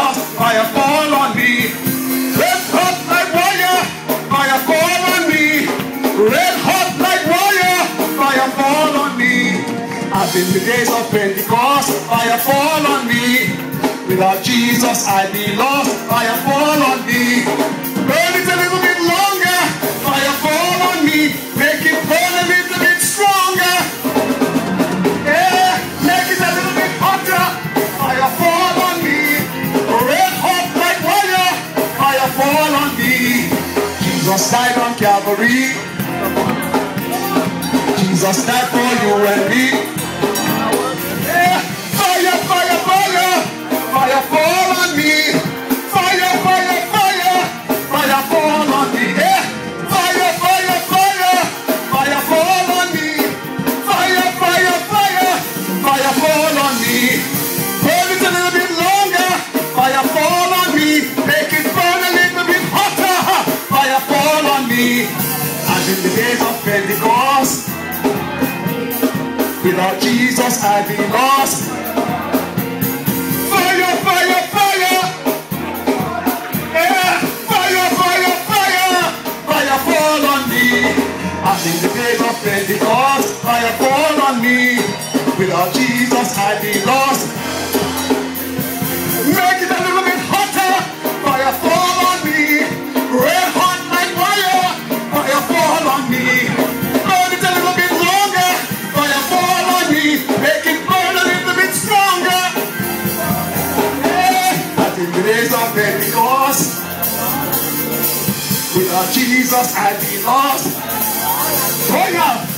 Pentecost, fire fall on me. Red hot like wire, fire fall on me. Red hot like wire, fire fall on me. As in the days of Pentecost, fire fall on me. Without Jesus I'd be lost, fire fall on me. Burn it a little bit longer, fire fall on me. Make it burn a little bit stronger. Yeah, make it a little bit hotter, fire fall on me. Red hot like wire, fire fall on me. Jesus died on Calvary. Jesus died for you and me. Yeah, fire, fire, fire, fire fall on me. Fire, fire, fire, fire fall on me. Yeah, fire, fire, fire, fire fall on me. Fire, fire, fire, fire fall on me. Burn it a little bit longer, fire fall on me. Make it burn a little bit hotter, fire fall on me. As in the days of Pentecost, without Jesus I'd be lost. Fire, fire, fire. Yeah, fire, fire, fire. Fire fall on me. As in the days of Pentecost, fire fall on me. Without Jesus I'd be lost. Make it a little bit hotter. Fire fall on me. Red hot like wire. Fire fall on me. Burn it a little bit longer. Fire fall on me. Make it burn a little bit stronger. Yeah. As in the days of Pentecost, without Jesus I'd be lost. Going up.